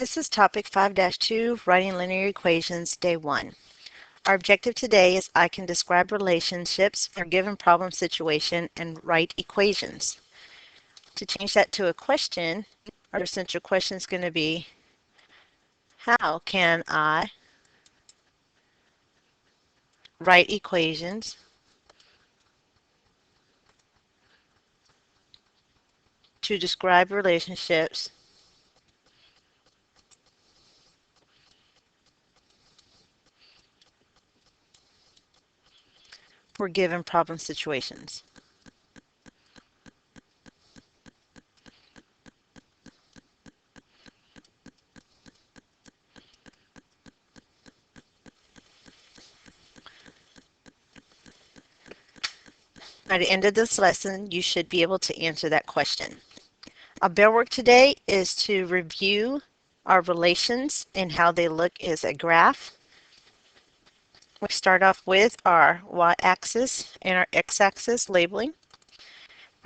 This is topic 5-2, writing linear equations, day 1. Our objective today is I can describe relationships for a given problem situation and write equations. To change that to a question, our central question is going to be, how can I write equations to describe relationships for given problem situations? By the end of this lesson, you should be able to answer that question. Our work today is to review our relations and how they look as a graph. We start off with our y-axis and our x-axis labeling.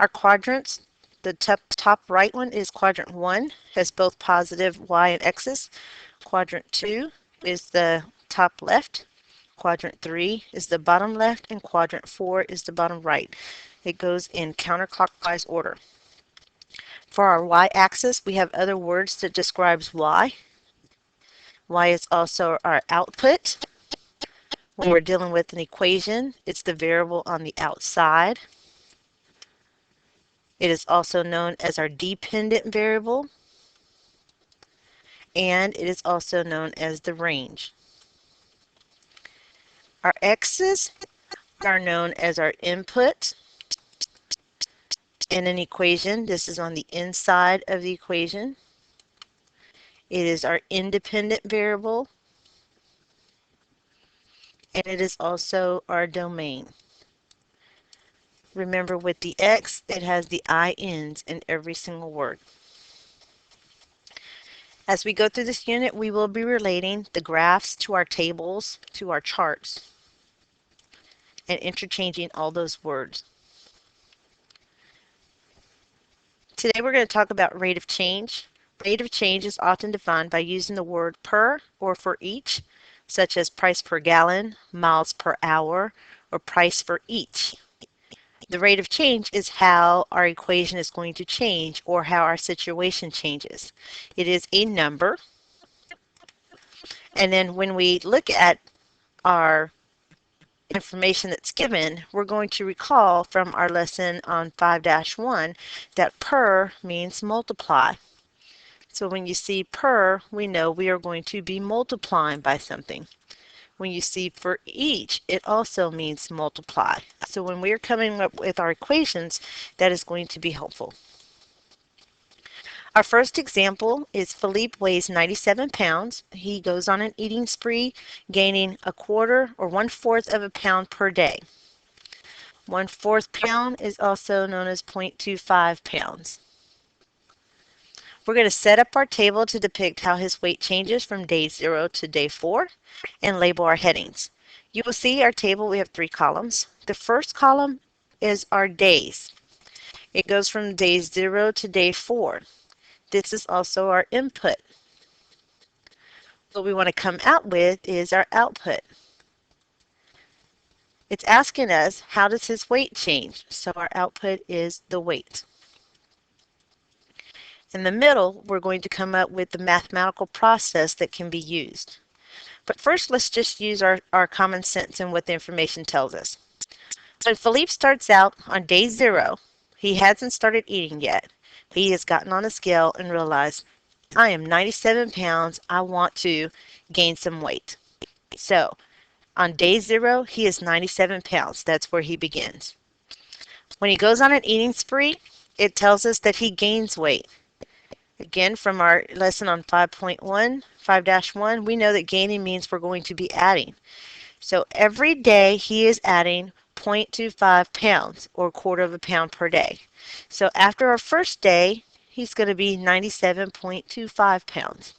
Our quadrants, the top right one is quadrant 1, has both positive y and x's. Quadrant 2 is the top left. Quadrant 3 is the bottom left, and quadrant 4 is the bottom right. It goes in counterclockwise order. For our y-axis, we have other words that describes y. Y is also our output. When we're dealing with an equation, it's the variable on the outside. It is also known as our dependent variable, and it is also known as the range. Our x's are known as our input in an equation. This is on the inside of the equation. It is our independent variable, and it is also our domain. Remember, with the x, it has the INs in every single word. As we go through this unit, we will be relating the graphs to our tables, to our charts, and interchanging all those words. Today we're going to talk about rate of change. Rate of change is often defined by using the word per or for each, such as price per gallon, miles per hour, or price for each. The rate of change is how our equation is going to change or how our situation changes. It is a number. And then when we look at our information that's given, we're going to recall from our lesson on 5-1 that per means multiply. So when you see per, we know we are going to be multiplying by something. When you see for each, it also means multiply. So when we're coming up with our equations, that is going to be helpful. Our first example is Philippe weighs 97 pounds. He goes on an eating spree, gaining a quarter or 1/4 of a pound per day. 1/4 pound is also known as 0.25 pounds. We're going to set up our table to depict how his weight changes from day 0 to day 4 and label our headings. You will see our table, we have 3 columns. The first column is our days. It goes from day 0 to day 4. This is also our input. What we want to come out with is our output. It's asking us, how does his weight change? So our output is the weight. In the middle, we're going to come up with the mathematical process that can be used. But first, let's just use our common sense and what the information tells us. When Philippe starts out on day 0, he hasn't started eating yet. He has gotten on a scale and realized, I am 97 pounds. I want to gain some weight. So on day 0, he is 97 pounds. That's where he begins. When he goes on an eating spree, it tells us that he gains weight. Again, from our lesson on 5.1, we know that gaining means we're going to be adding. So every day he is adding 0.25 pounds or 1/4 of a pound per day. So after our first day, he's going to be 97.25 pounds.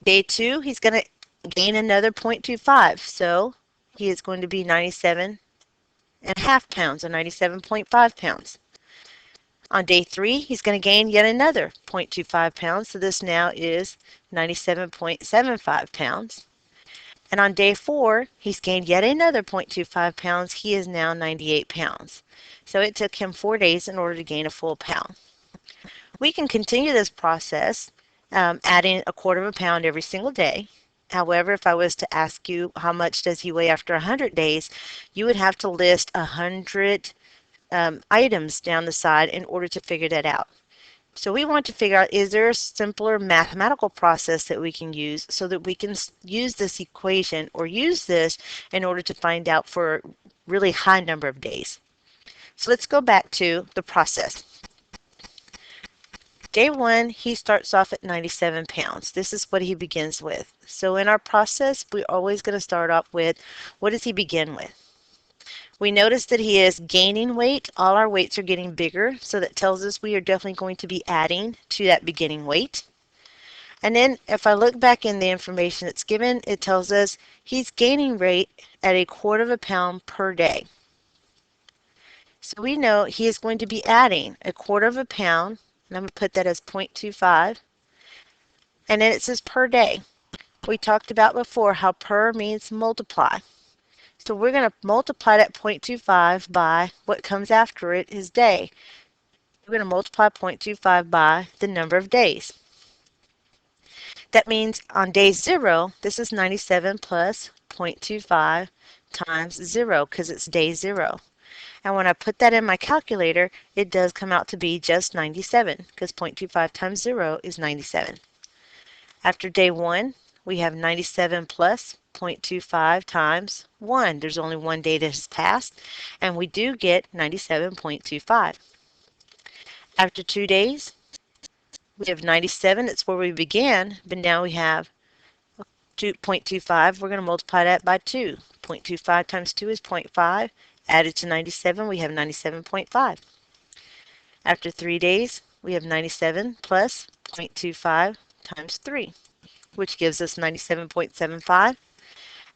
Day 2, he's going to gain another 0.25. So he is going to be 97.5 pounds or 97.5 pounds. On day 3, he's going to gain yet another 0.25 pounds, so this now is 97.75 pounds. And on day 4, he's gained yet another 0.25 pounds. He is now 98 pounds. So it took him 4 days in order to gain a full pound. We can continue this process, adding a quarter of a pound every single day. However, if I was to ask you how much does he weigh after 100 days, you would have to list 100 items down the side in order to figure that out. So we want to figure out, is there a simpler mathematical process that we can use so that we can use this equation or use this in order to find out for a really high number of days. So let's go back to the process. Day 1, he starts off at 97 pounds. This is what he begins with. So in our process, we're always going to start off with, what does he begin with? We notice that he is gaining weight. All our weights are getting bigger, so that tells us we are definitely going to be adding to that beginning weight. And then if I look back in the information that's given, it tells us he's gaining weight at a quarter of a pound per day. So we know he is going to be adding a quarter of a pound, and I'm going to put that as 0.25, and then it says per day. We talked about before how per means multiply. So we're going to multiply that 0.25 by what comes after it is day. We're going to multiply 0.25 by the number of days. That means on day 0, this is 97 plus 0.25 times 0 because it's day 0. And when I put that in my calculator, it does come out to be just 97 because 0.25 times 0 is 97. After day 1, we have 97 plus 0.25 times 1. There's only one day that has passed, and we do get 97.25. After 2 days, we have 97. It's where we began, but now we have 0.25. We're going to multiply that by 2. 0.25 times 2 is 0.5. Added to 97, we have 97.5. After 3 days, we have 97 plus 0.25 times 3, which gives us 97.75.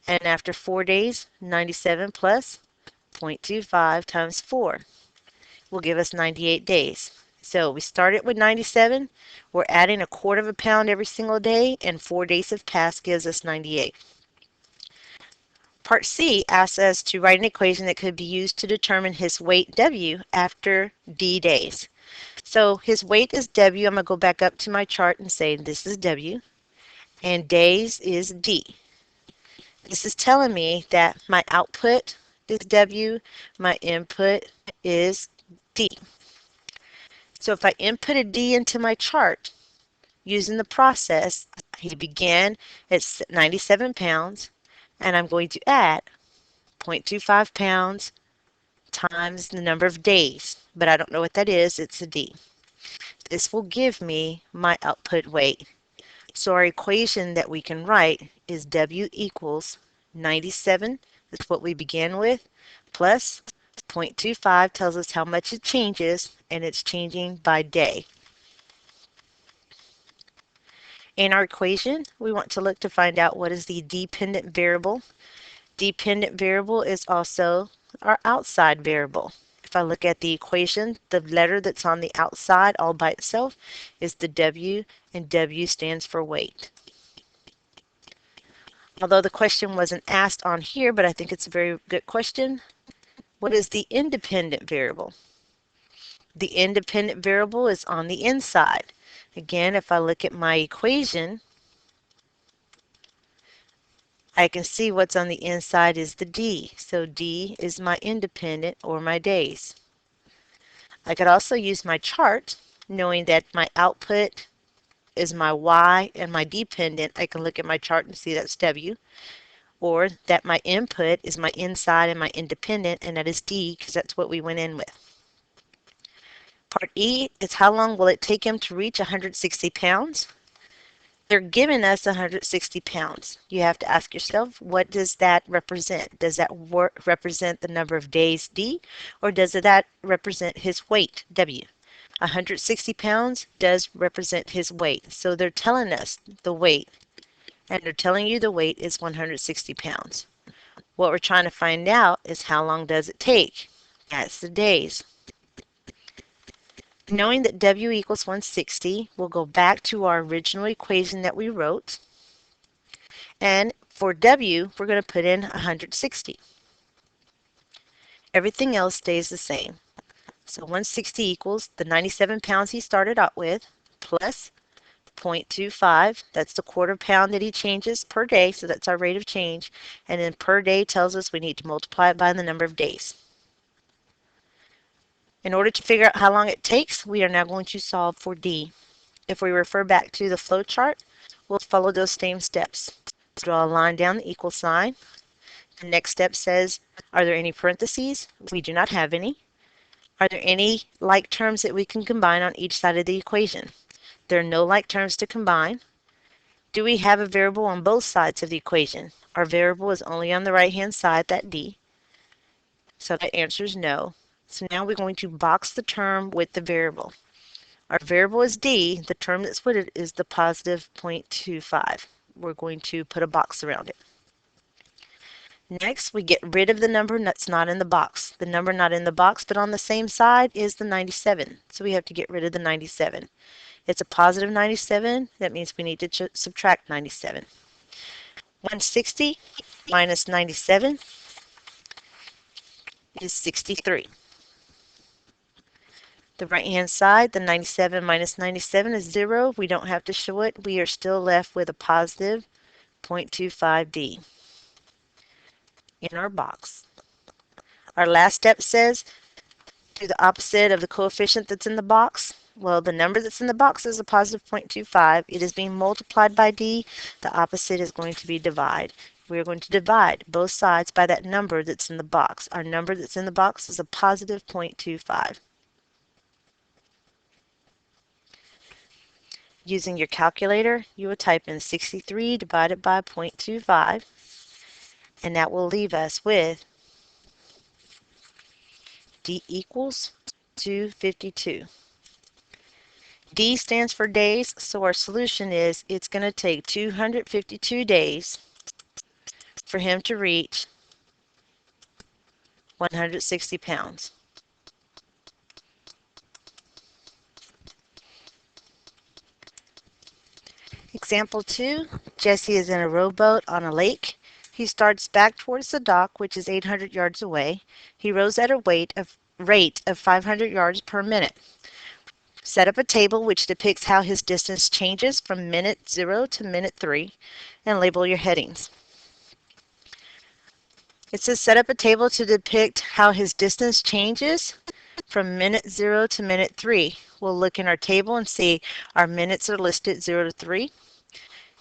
And after 4 days, 97 plus 0.25 times 4 will give us 98 days. So we started with 97. We're adding a quarter of a pound every single day, and 4 days have passed, gives us 98. Part C asks us to write an equation that could be used to determine his weight W after D days. So his weight is W. I'm going to go back up to my chart and say this is W, and days is D. This is telling me that my output is W, my input is D. So if I input a D into my chart using the process, he began at 97 pounds, and I'm going to add 0.25 pounds times the number of days, but I don't know what that is. It's a D. This will give me my output weight. So our equation that we can write is W equals 97, that's what we began with, plus 0.25 tells us how much it changes, and it's changing by day. In our equation, we want to look to find out what is the dependent variable. Dependent variable is also our outside variable. If I look at the equation, the letter that's on the outside all by itself is the W, and W stands for weight. Although the question wasn't asked on here, but I think it's a very good question. What is the independent variable? The independent variable is on the inside. Again, if I look at my equation, I can see what's on the inside is the D. So D is my independent or my days. I could also use my chart, knowing that my output is my Y and my dependent. I can look at my chart and see that's W, or that my input is my inside and my independent, and that is D because that's what we went in with. Part E is how long will it take him to reach 160 pounds? They're giving us 160 pounds. You have to ask yourself, what does that represent? Does that represent the number of days, D, or does that represent his weight, W? 160 pounds does represent his weight. So they're telling us the weight, and they're telling you the weight is 160 pounds. What we're trying to find out is how long does it take? That's the days. Knowing that W equals 160, we'll go back to our original equation that we wrote. And for W, we're going to put in 160. Everything else stays the same. So 160 equals the 97 pounds he started out with, plus 0.25. That's the quarter pound that he changes per day, so that's our rate of change. And then per day tells us we need to multiply it by the number of days. In order to figure out how long it takes, we are now going to solve for D. If we refer back to the flow chart, we'll follow those same steps. Draw a line down the equal sign. The next step says, are there any parentheses? We do not have any. Are there any like terms that we can combine on each side of the equation? There are no like terms to combine. Do we have a variable on both sides of the equation? Our variable is only on the right-hand side, that D. So that answer is no. So now we're going to box the term with the variable. Our variable is D. The term that's with it is the positive 0.25. We're going to put a box around it. Next, we get rid of the number that's not in the box. The number not in the box but on the same side is the 97. So we have to get rid of the 97. It's a positive 97. That means we need to subtract 97. 160 minus 97 is 63. The right-hand side, the 97 minus 97 is 0. We don't have to show it. We are still left with a positive 0.25D in our box. Our last step says do the opposite of the coefficient that's in the box. Well, the number that's in the box is a positive 0.25. It is being multiplied by D. The opposite is going to be divide. We're going to divide both sides by that number that's in the box. Our number that's in the box is a positive 0.25. Using your calculator, you will type in 63 divided by 0.25, and that will leave us with D equals 252. D stands for days, so our solution is it's going to take 252 days for him to reach 160 pounds. Example 2, Jesse is in a rowboat on a lake. He starts back towards the dock, which is 800 yards away. He rows at a rate of 500 yards per minute. Set up a table which depicts how his distance changes from minute 0 to minute 3, and label your headings. It says set up a table to depict how his distance changes from minute 0 to minute 3. We'll look in our table and see our minutes are listed 0 to 3.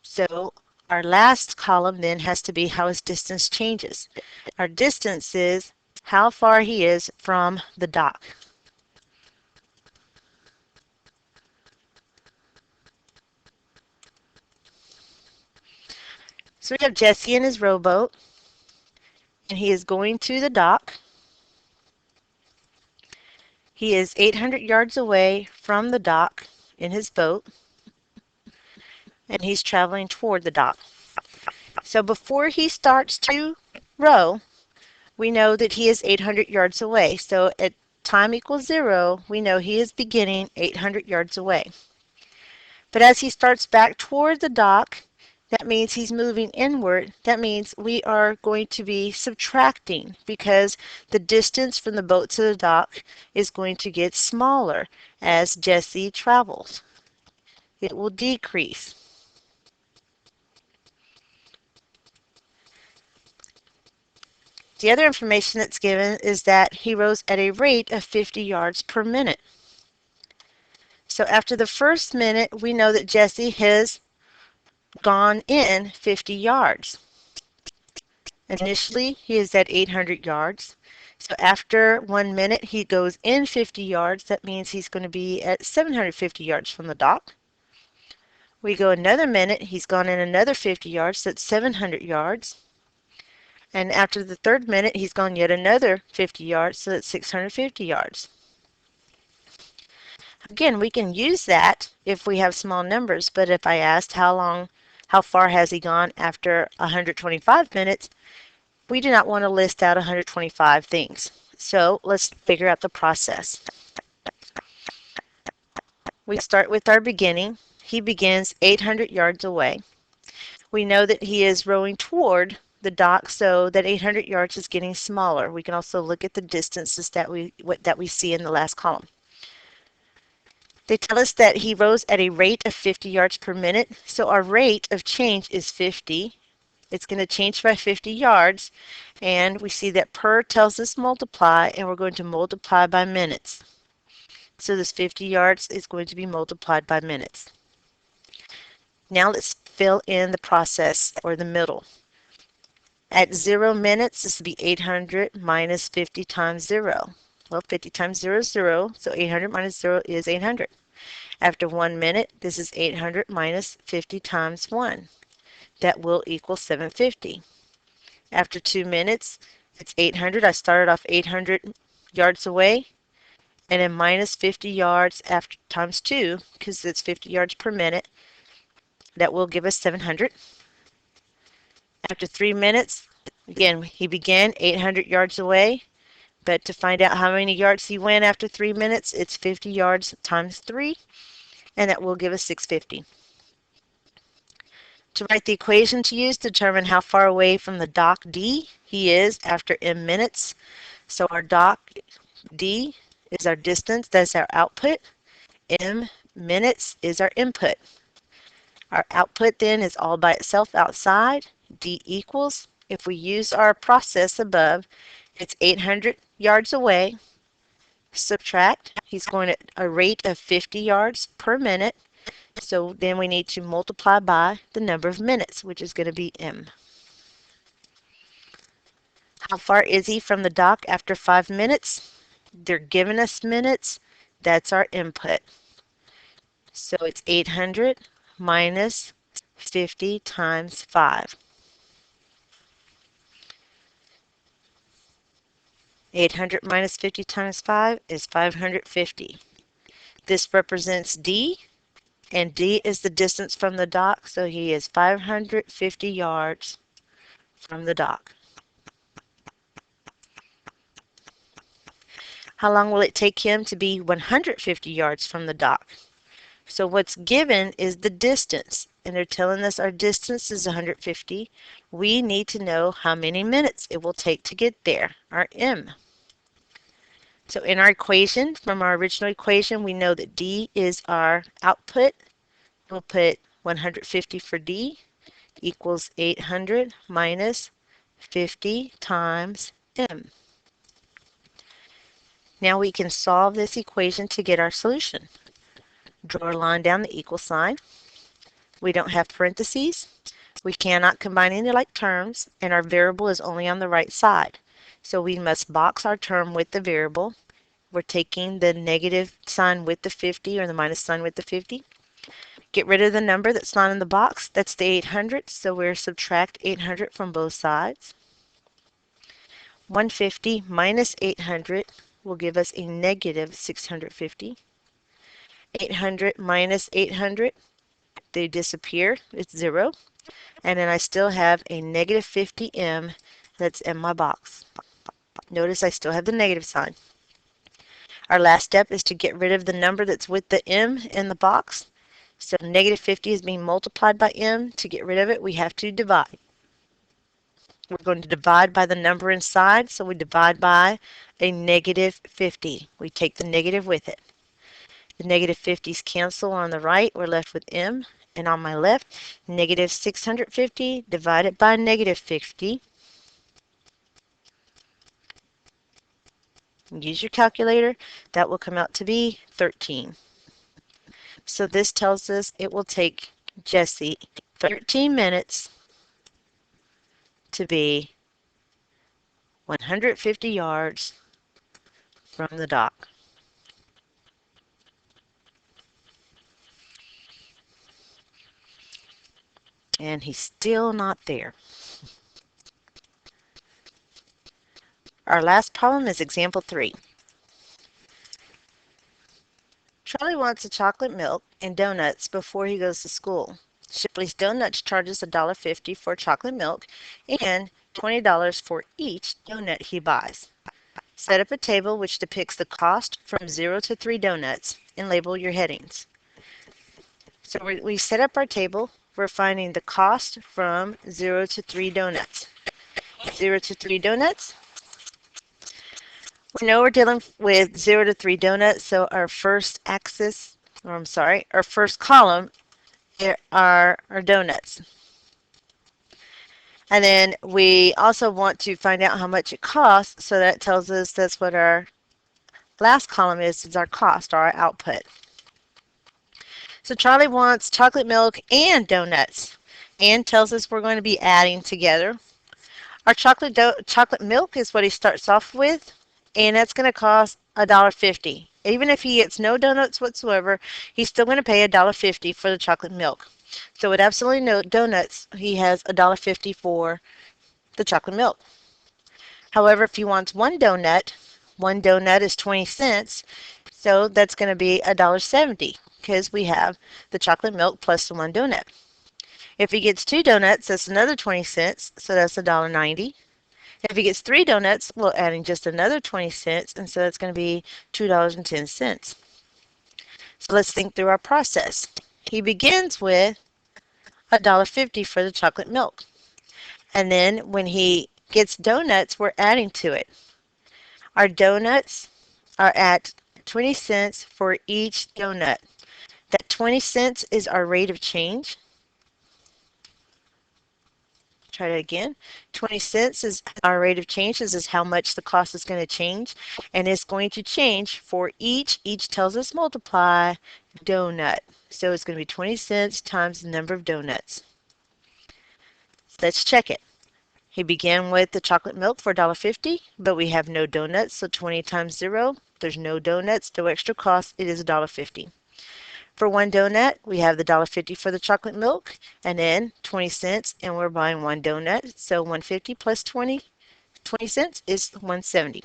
So our last column then has to be how his distance changes. Our distance is how far he is from the dock. So we have Jesse in his rowboat, and he is going to the dock. He is 800 yards away from the dock in his boat, and he's traveling toward the dock. So before he starts to row, we know that he is 800 yards away. So at time equals 0, we know he is beginning 800 yards away. But as he starts back toward the dock, that means he's moving inward. That means we are going to be subtracting because the distance from the boat to the dock is going to get smaller as Jesse travels. It will decrease. The other information that's given is that he rows at a rate of 50 yards per minute. So after the first minute, we know that Jesse has gone in 50 yards. Initially, he is at 800 yards. So after 1 minute, he goes in 50 yards. That means he's going to be at 750 yards from the dock. We go another minute, he's gone in another 50 yards. That's 700 yards. And after the third minute, he's gone yet another 50 yards, so that's 650 yards. Again, we can use that if we have small numbers, but if I asked how far has he gone after 125 minutes, we do not want to list out 125 things. So let's figure out the process. we start with our beginning. He begins 800 yards away. We know that he is rowing toward the dock, so that 800 yards is getting smaller. We can also look at the distances that we see in the last column. They tell us that he rows at a rate of 50 yards per minute, so our rate of change is 50. It's going to change by 50 yards, and we see that per tells us multiply, and we're going to multiply by minutes. So this 50 yards is going to be multiplied by minutes. Now let's fill in the process, or the middle. At 0 minutes, this would be 800 minus 50 times 0. Well, 50 times 0 is 0, so 800 minus 0 is 800. After 1 minute, this is 800 minus 50 times 1. That will equal 750. After 2 minutes, it's 800. I started off 800 yards away, and then minus 50 yards after times 2, because it's 50 yards per minute. That will give us 700. After 3 minutes, again, he began 800 yards away, but to find out how many yards he went after 3 minutes, it's 50 yards times 3, and that will give us 650. To write the equation to use to determine how far away from the dock D he is after m minutes. So our dock D is our distance, that's our output. M minutes is our input. Our output then is all by itself outside. D equals, if we use our process above, it's 800 yards away. Subtract, he's going at a rate of 50 yards per minute. So then we need to multiply by the number of minutes, which is going to be m. How far is he from the dock after 5 minutes? They're giving us minutes. That's our input. So it's 800 minus 50 times 5. 800 minus 50 times 5 is 550. This represents D, and D is the distance from the dock, so he is 550 yards from the dock. How long will it take him to be 150 yards from the dock? So what's given is the distance, and they're telling us our distance is 150. We need to know how many minutes it will take to get there, our m. So in our equation, from our original equation, we know that D is our output. We'll put 150 for D equals 800 minus 50 times m. Now we can solve this equation to get our solution. Draw a line down the equal sign. We don't have parentheses. We cannot combine any like terms, and our variable is only on the right side. So we must box our term with the variable. We're taking the negative sign with the 50, or the minus sign with the 50. Get rid of the number that's not in the box. That's the 800, so we're subtract 800 from both sides. 150 minus 800 will give us a negative 650. 800 minus 800, they disappear, it's 0. And then I still have a negative 50m that's in my box. Notice I still have the negative sign. Our last step is to get rid of the number that's with the m in the box. So negative 50 is being multiplied by m. To get rid of it, we have to divide. We're going to divide by the number inside, so we divide by a negative 50. We take the negative with it. The negative 50s cancel on the right. We're left with m. And on my left, negative 650 divided by negative 50. Use your calculator. That will come out to be 13. So this tells us it will take Jesse 13 minutes to be 150 yards from the dock. And he's still not there. Our last problem is example 3. Charlie wants a chocolate milk and donuts before he goes to school. Shipley's Donuts charges $1.50 for chocolate milk and $20 for each donut he buys. Set up a table which depicts the cost from 0 to 3 donuts and label your headings. So we set up our table. We're finding the cost from 0 to 3 donuts. 0 to 3 donuts. We know we're dealing with 0 to 3 donuts, so our first axis, or I'm sorry, our first column are our donuts. And then we also want to find out how much it costs, so that tells us that's what our last column is our cost, or our output. So Charlie wants chocolate milk and donuts, and tells us we're going to be adding together. Our chocolate milk is what he starts off with, and that's going to cost $1.50. Even if he gets no donuts whatsoever, he's still going to pay $1.50 for the chocolate milk. So with absolutely no donuts, he has $1.50 for the chocolate milk. However, if he wants one donut is 20 cents, so that's going to be $1.70 because we have the chocolate milk plus the one donut. If he gets 2 donuts, that's another 20 cents, so that's $1.90. If he gets 3 donuts, we'll add in just another 20 cents, and so that's going to be $2.10. So let's think through our process. He begins with $1.50 for the chocolate milk. And then when he gets donuts, we're adding to it. Our donuts are at 20 cents for each donut. That 20 cents is our rate of change. Try that again. 20 cents is our rate of change. This is how much the cost is going to change. And it's going to change for each. Each tells us multiply donut. So it's going to be 20 cents times the number of donuts. Let's check it. He began with the chocolate milk for $1.50, but we have no donuts, so 20 times 0, there's no donuts, no extra cost, it is $1.50. For one donut, we have the $1.50 for the chocolate milk, and then 20 cents, and we're buying one donut, so 150 plus 20 cents is 170.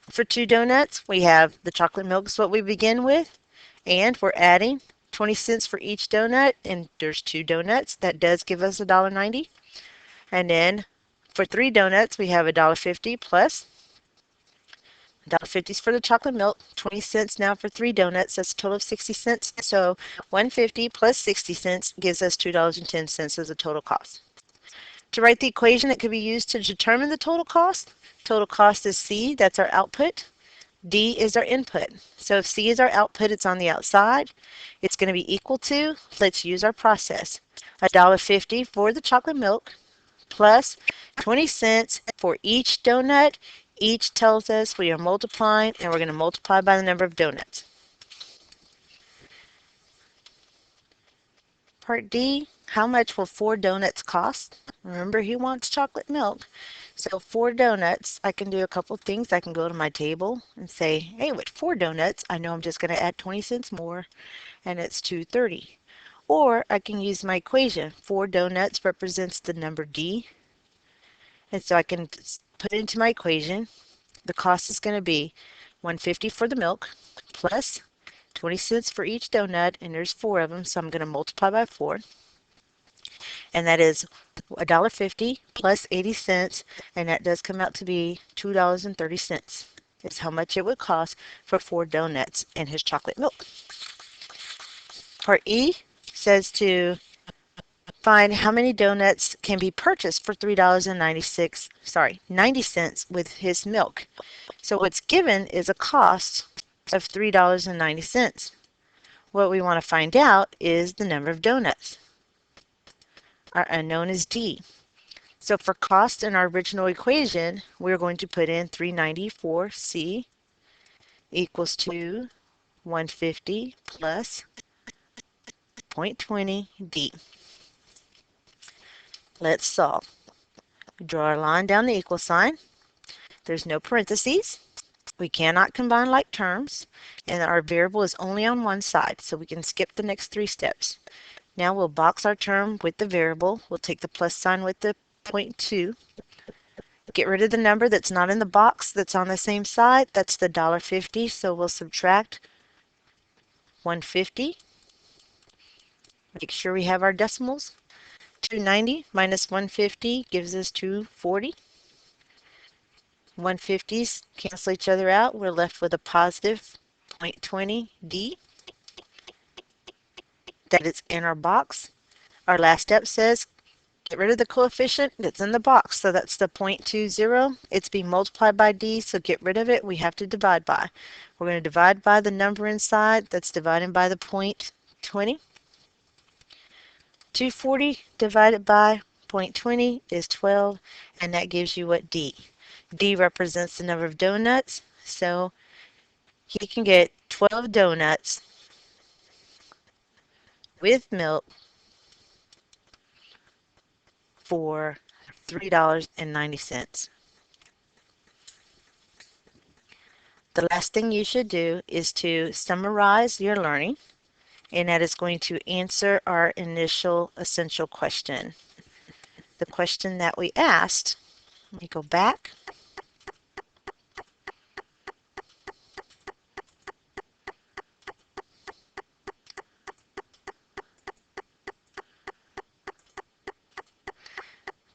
For 2 donuts, we have the chocolate milk is what we begin with, and we're adding 20 cents for each donut, and there's 2 donuts, that does give us $1.90. And then for 3 donuts, we have $1.50 plus $1.50 for the chocolate milk, 20 cents now for 3 donuts. That's a total of 60 cents. So 150 plus 60 cents gives us $2.10 as a total cost. To write the equation that could be used to determine the total cost is C, that's our output. D is our input. So if C is our output, it's on the outside. It's going to be equal to, let's use our process, $1.50 for the chocolate milk, plus 20 cents for each donut. Each tells us we are multiplying, and we're going to multiply by the number of donuts. Part D, how much will 4 donuts cost? Remember, he wants chocolate milk. So 4 donuts, I can do a couple things. I can go to my table and say, hey, with 4 donuts, I know I'm just going to add 20 cents more, and it's $2.30. Or I can use my equation. 4 donuts represents the number D. And so I can put it into my equation. The cost is going to be $1.50 for the milk plus 20 cents for each donut, and there's 4 of them, so I'm going to multiply by 4. And that is $1.50 plus 80 cents, and that does come out to be $2.30. Is how much it would cost for 4 donuts and his chocolate milk. Part E says to find how many donuts can be purchased for $3.90 with his milk. So what's given is a cost of $3.90. What we want to find out is the number of donuts. Our unknown is D. So for cost in our original equation, we're going to put in $3.90 for C equals to 150 plus 0.20 D. Let's solve. Draw our line down the equal sign. There's no parentheses. We cannot combine like terms, and our variable is only on one side, so we can skip the next 3 steps. Now we'll box our term with the variable. We'll take the plus sign with the 0.2. Get rid of the number that's not in the box that's on the same side. That's the $1.50, so we'll subtract 150. Make sure we have our decimals. 290 minus 150 gives us 240. 150s cancel each other out. We're left with a positive 0.20 D. that it's in our box. Our last step says get rid of the coefficient that's in the box. So that's the 0.20. It's being multiplied by d, so get rid of it. We have to divide by. We're going to divide by the number inside. That's dividing by the 0.20. 240 divided by 0.20 is 12, and that gives you what d. D represents the number of donuts, so he can get 12 donuts with milk for $3.90. The last thing you should do is to summarize your learning, and that is going to answer our initial essential question. The question that we asked, let me go back.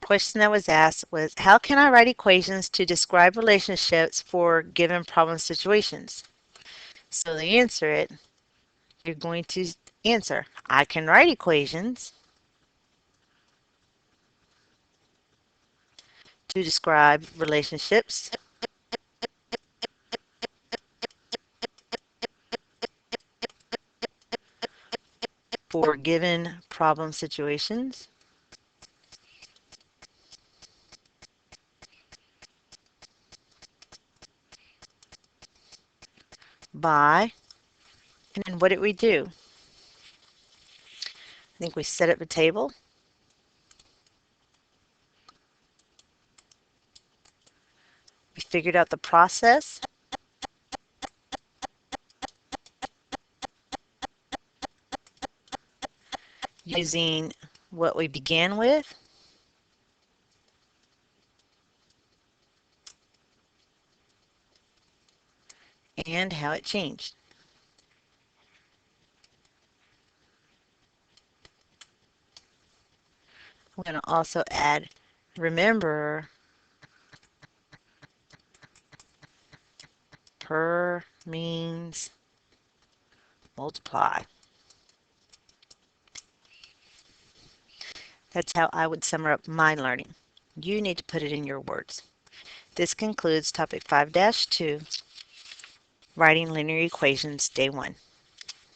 Question that was asked was, how can I write equations to describe relationships for given problem situations? So to answer it, you're going to answer, I can write equations to describe relationships for given problem situations by, and then what did we do? I think we set up a table. We figured out the process. Using what we began with. And how it changed. I'm going to also add, remember, per means multiply. That's how I would sum up my learning. You need to put it in your words. This concludes topic 5-2, writing linear equations, day 1.